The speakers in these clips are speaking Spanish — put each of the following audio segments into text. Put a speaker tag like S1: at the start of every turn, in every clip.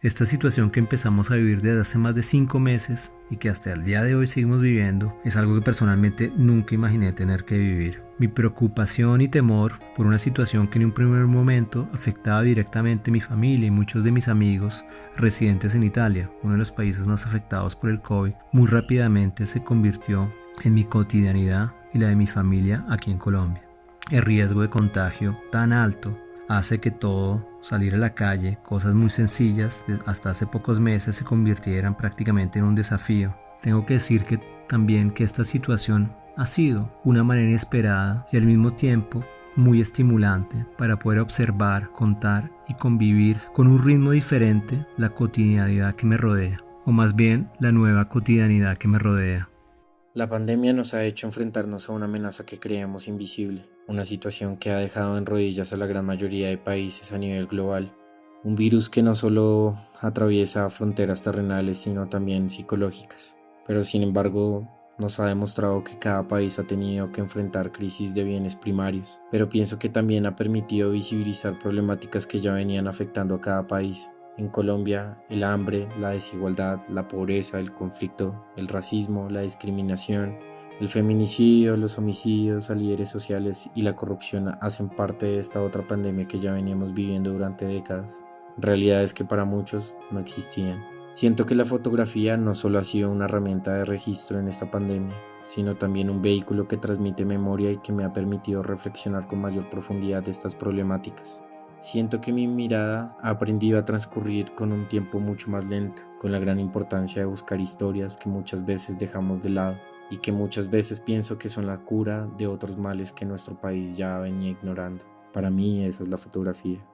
S1: Esta situación que empezamos a vivir desde hace más de 5 meses y que hasta el día de hoy seguimos viviendo es algo que personalmente nunca imaginé tener que vivir. Mi preocupación y temor por una situación que en un primer momento afectaba directamente a mi familia y muchos de mis amigos residentes en Italia, uno de los países más afectados por el COVID, muy rápidamente se convirtió en mi cotidianidad y la de mi familia aquí en Colombia. El riesgo de contagio tan alto hace que todo, salir a la calle, cosas muy sencillas, hasta hace pocos meses se convirtieran prácticamente en un desafío. Tengo que decir que también que esta situación ha sido una manera inesperada y al mismo tiempo muy estimulante para poder observar, contar y convivir con un ritmo diferente la cotidianidad que me rodea, o más bien la nueva cotidianidad que me rodea.
S2: La pandemia nos ha hecho enfrentarnos a una amenaza que creíamos invisible, una situación que ha dejado en rodillas a la gran mayoría de países a nivel global, un virus que no solo atraviesa fronteras terrenales sino también psicológicas, pero sin embargo nos ha demostrado que cada país ha tenido que enfrentar crisis de bienes primarios, pero pienso que también ha permitido visibilizar problemáticas que ya venían afectando a cada país. En Colombia, el hambre, la desigualdad, la pobreza, el conflicto, el racismo, la discriminación, el feminicidio, los homicidios a líderes sociales y la corrupción hacen parte de esta otra pandemia que ya veníamos viviendo durante décadas. Realidades que para muchos no existían. Siento que la fotografía no solo ha sido una herramienta de registro en esta pandemia, sino también un vehículo que transmite memoria y que me ha permitido reflexionar con mayor profundidad de estas problemáticas. Siento que mi mirada ha aprendido a transcurrir con un tiempo mucho más lento, con la gran importancia de buscar historias que muchas veces dejamos de lado y que muchas veces pienso que son la cura de otros males que nuestro país ya venía ignorando. Para mí esa es la fotografía.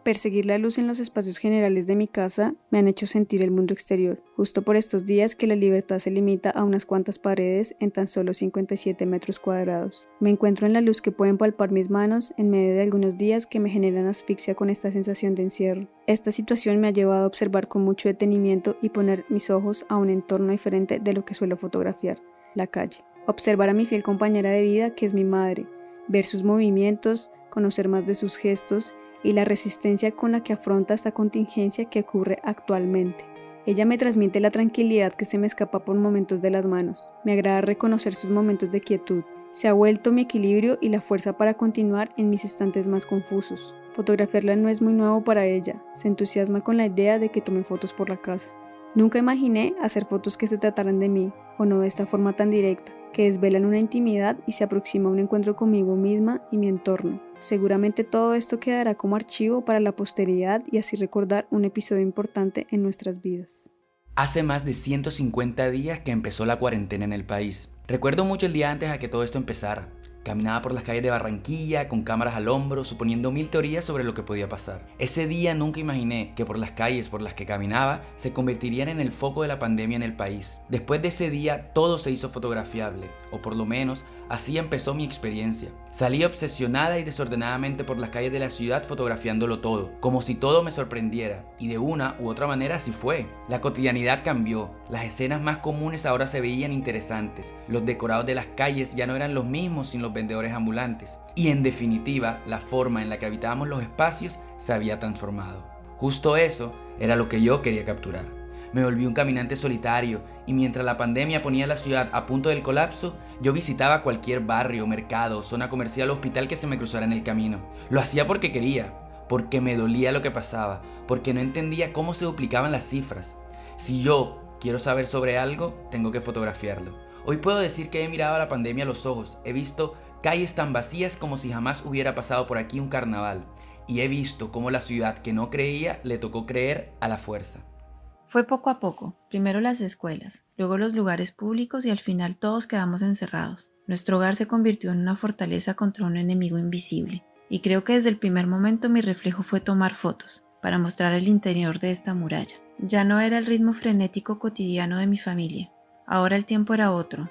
S3: Perseguir la luz en los espacios generales de mi casa me han hecho sentir el mundo exterior, justo por estos días que la libertad se limita a unas cuantas paredes en tan solo 57 metros cuadrados. Me encuentro en la luz que pueden palpar mis manos en medio de algunos días que me generan asfixia con esta sensación de encierro. Esta situación me ha llevado a observar con mucho detenimiento y poner mis ojos a un entorno diferente de lo que suelo fotografiar, la calle. Observar a mi fiel compañera de vida, que es mi madre, ver sus movimientos, conocer más de sus gestos y la resistencia con la que afronta esta contingencia que ocurre actualmente. Ella me transmite la tranquilidad que se me escapa por momentos de las manos. Me agrada reconocer sus momentos de quietud. Se ha vuelto mi equilibrio y la fuerza para continuar en mis instantes más confusos. Fotografiarla no es muy nuevo para ella. Se entusiasma con la idea de que tome fotos por la casa. Nunca imaginé hacer fotos que se trataran de mí, o no de esta forma tan directa, que desvelan una intimidad y se aproxima a un encuentro conmigo misma y mi entorno. Seguramente todo esto quedará como archivo para la posteridad y así recordar un episodio importante en nuestras vidas.
S4: Hace más de 150 días que empezó la cuarentena en el país. Recuerdo mucho el día antes a que todo esto empezara. Caminaba por las calles de Barranquilla con cámaras al hombro, suponiendo mil teorías sobre lo que podía pasar. Ese día nunca imaginé que por las calles por las que caminaba se convertirían en el foco de la pandemia en el país. Después de ese día todo se hizo fotografiable, o por lo menos así empezó mi experiencia. Salí obsesionada y desordenadamente por las calles de la ciudad fotografiándolo todo, como si todo me sorprendiera, y de una u otra manera así fue. La cotidianidad cambió, las escenas más comunes ahora se veían interesantes, los decorados de las calles ya no eran los mismos sin los vendedores ambulantes, y en definitiva la forma en la que habitábamos los espacios se había transformado. Justo eso era lo que yo quería capturar. Me volví un caminante solitario y mientras la pandemia ponía la ciudad a punto del colapso, yo visitaba cualquier barrio, mercado, zona comercial o hospital que se me cruzara en el camino. Lo hacía porque quería, porque me dolía lo que pasaba, porque no entendía cómo se duplicaban las cifras. Si yo quiero saber sobre algo, tengo que fotografiarlo. Hoy puedo decir que he mirado a la pandemia a los ojos, he visto calles tan vacías como si jamás hubiera pasado por aquí un carnaval, y he visto cómo la ciudad que no creía le tocó creer a la fuerza.
S5: Fue poco a poco, primero las escuelas, luego los lugares públicos y al final todos quedamos encerrados. Nuestro hogar se convirtió en una fortaleza contra un enemigo invisible, y creo que desde el primer momento mi reflejo fue tomar fotos, para mostrar el interior de esta muralla. Ya no era el ritmo frenético cotidiano de mi familia, ahora el tiempo era otro,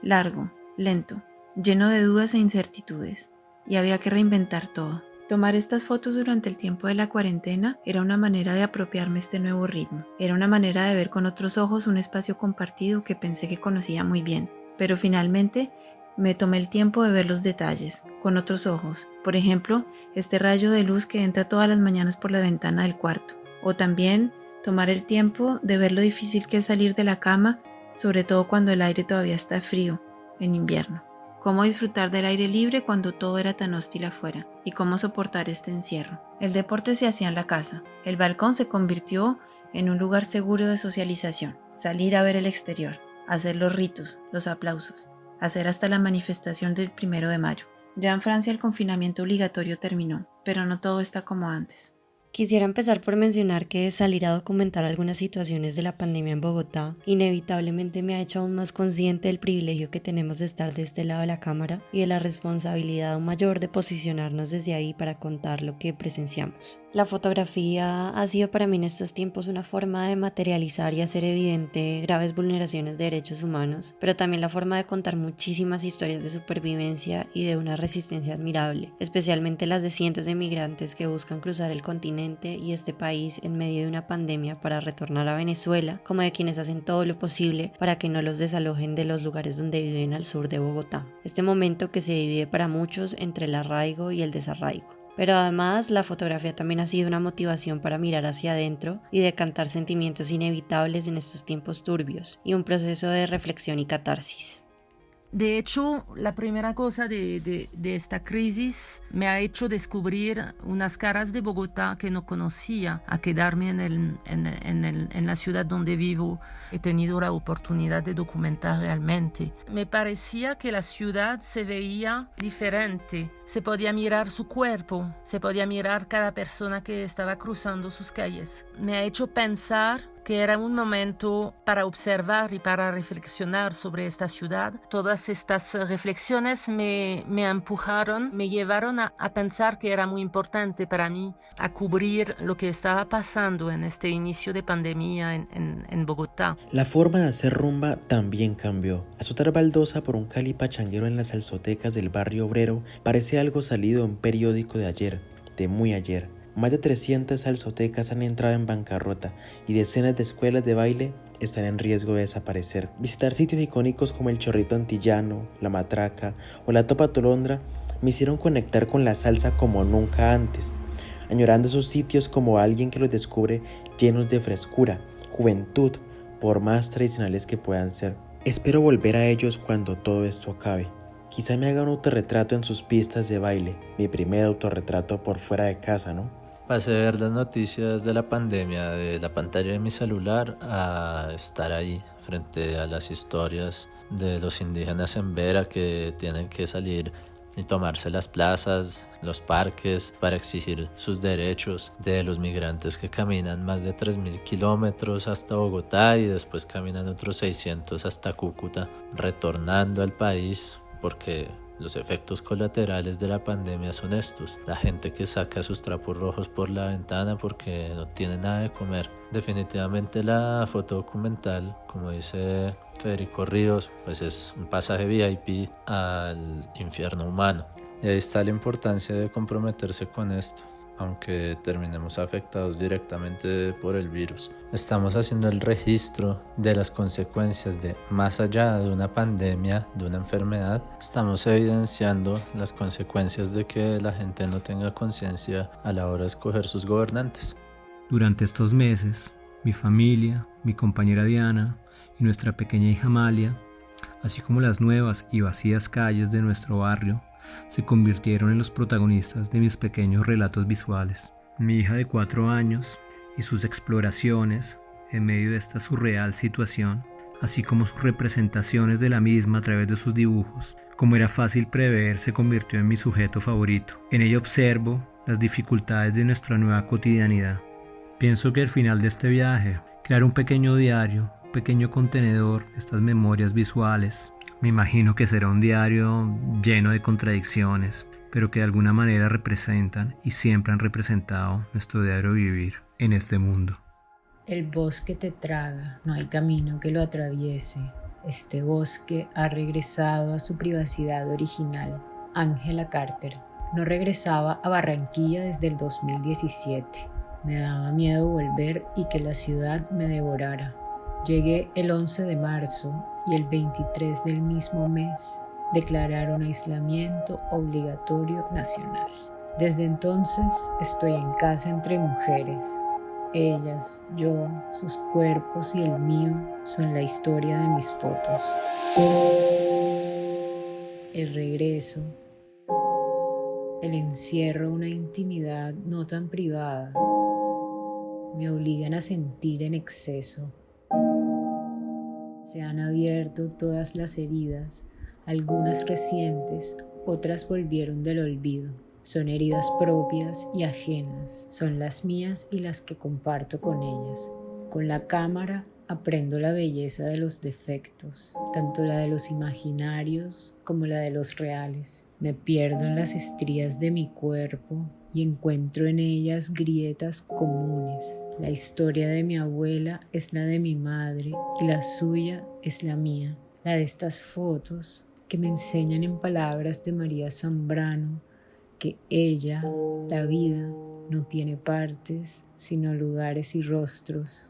S5: largo, lento, lleno de dudas e incertitudes, y había que reinventar todo. Tomar estas fotos durante el tiempo de la cuarentena era una manera de apropiarme este nuevo ritmo. Era una manera de ver con otros ojos un espacio compartido que pensé que conocía muy bien. Pero finalmente me tomé el tiempo de ver los detalles, con otros ojos. Por ejemplo, este rayo de luz que entra todas las mañanas por la ventana del cuarto. O también Tomar el tiempo de ver lo difícil que es salir de la cama, sobre todo cuando el aire todavía está frío, en invierno. Cómo disfrutar del aire libre cuando todo era tan hostil afuera, y cómo soportar este encierro. El deporte se hacía en la casa. El balcón se convirtió en un lugar seguro de socialización. Salir a ver el exterior, hacer los ritos, los aplausos, hacer hasta la manifestación del 1 de mayo. Ya en Francia el confinamiento obligatorio terminó, pero no todo está como antes.
S6: Quisiera empezar por mencionar que salir a documentar algunas situaciones de la pandemia en Bogotá inevitablemente me ha hecho aún más consciente del privilegio que tenemos de estar de este lado de la cámara y de la responsabilidad aún mayor de posicionarnos desde ahí para contar lo que presenciamos. La fotografía ha sido para mí en estos tiempos una forma de materializar y hacer evidente graves vulneraciones de derechos humanos, pero también la forma de contar muchísimas historias de supervivencia y de una resistencia admirable, especialmente las de cientos de migrantes que buscan cruzar el continente y este país en medio de una pandemia para retornar a Venezuela, como de quienes hacen todo lo posible para que no los desalojen de los lugares donde viven al sur de Bogotá. Este momento que se divide para muchos entre el arraigo y el desarraigo. Pero además la fotografía también ha sido una motivación para mirar hacia adentro y decantar sentimientos inevitables en estos tiempos turbios y un proceso de reflexión y catarsis.
S7: De hecho, la primera cosa de esta crisis me ha hecho descubrir unas caras de Bogotá que no conocía, a quedarme en la ciudad donde vivo. He tenido la oportunidad de documentar realmente. Me parecía que la ciudad se veía diferente. Se podía mirar su cuerpo, se podía mirar cada persona que estaba cruzando sus calles. Me ha hecho pensar que era un momento para observar y para reflexionar sobre esta ciudad. Todas estas reflexiones me empujaron, me llevaron a pensar que era muy importante para mí a cubrir lo que estaba pasando en este inicio de pandemia en Bogotá.
S8: La forma de hacer rumba también cambió. Azotar baldosa por un Cali pachanguero en las salsotecas del barrio obrero parece algo salido en un periódico de ayer, de muy ayer. Más de 300 salsotecas han entrado en bancarrota y decenas de escuelas de baile están en riesgo de desaparecer. Visitar sitios icónicos como el Chorrito Antillano, la Matraca o la Topa Tolondra me hicieron conectar con la salsa como nunca antes, añorando esos sitios como alguien que los descubre llenos de frescura, juventud, por más tradicionales que puedan ser. Espero volver a ellos cuando todo esto acabe. Quizá me haga un autorretrato en sus pistas de baile, mi primer autorretrato por fuera de casa, ¿no?
S9: Pasé de ver las noticias de la pandemia de la pantalla de mi celular a estar ahí frente a las historias de los indígenas en Vera que tienen que salir y tomarse las plazas, los parques para exigir sus derechos, de los migrantes que caminan más de 3.000 kilómetros hasta Bogotá y después caminan otros 600 hasta Cúcuta, retornando al país porque los efectos colaterales de la pandemia son estos. La gente que saca sus trapos rojos por la ventana porque no tiene nada de comer. Definitivamente la foto documental, como dice Federico Ríos, pues es un pasaje VIP al infierno humano. Y ahí está la importancia de comprometerse con esto, aunque terminemos afectados directamente por el virus. Estamos haciendo el registro de las consecuencias de, más allá de una pandemia, de una enfermedad, estamos evidenciando las consecuencias de que la gente no tenga conciencia a la hora de escoger sus gobernantes.
S1: Durante estos meses, mi familia, mi compañera Diana y nuestra pequeña hija Amalia, así como las nuevas y vacías calles de nuestro barrio, se convirtieron en los protagonistas de mis pequeños relatos visuales. Mi hija de 4 años y sus exploraciones en medio de esta surreal situación, así como sus representaciones de la misma a través de sus dibujos, como era fácil prever, se convirtió en mi sujeto favorito. En ella observo las dificultades de nuestra nueva cotidianidad. Pienso que al final de este viaje, crear un pequeño diario, un pequeño contenedor de estas memorias visuales, me imagino que será un diario lleno de contradicciones, pero que de alguna manera representan y siempre han representado nuestro diario vivir en este mundo.
S10: El bosque te traga, no hay camino que lo atraviese. Este bosque ha regresado a su privacidad original. Angela Carter. No regresaba a Barranquilla desde el 2017. Me daba miedo volver y que la ciudad me devorara. Llegué el 11 de marzo y el 23 del mismo mes declararon aislamiento obligatorio nacional. Desde entonces estoy en casa entre mujeres. Ellas, yo, sus cuerpos y el mío son la historia de mis fotos. El regreso, el encierro a una intimidad no tan privada, me obligan a sentir en exceso. Se han abierto todas las heridas, algunas recientes, otras volvieron del olvido. Son heridas propias y ajenas, son las mías y las que comparto con ellas. Con la cámara aprendo la belleza de los defectos, tanto la de los imaginarios como la de los reales. Me pierdo en las estrías de mi cuerpo y encuentro en ellas grietas comunes. La historia de mi abuela es la de mi madre y la suya es la mía. La de estas fotos que me enseñan en palabras de María Zambrano que ella, la vida, no tiene partes, sino lugares y rostros.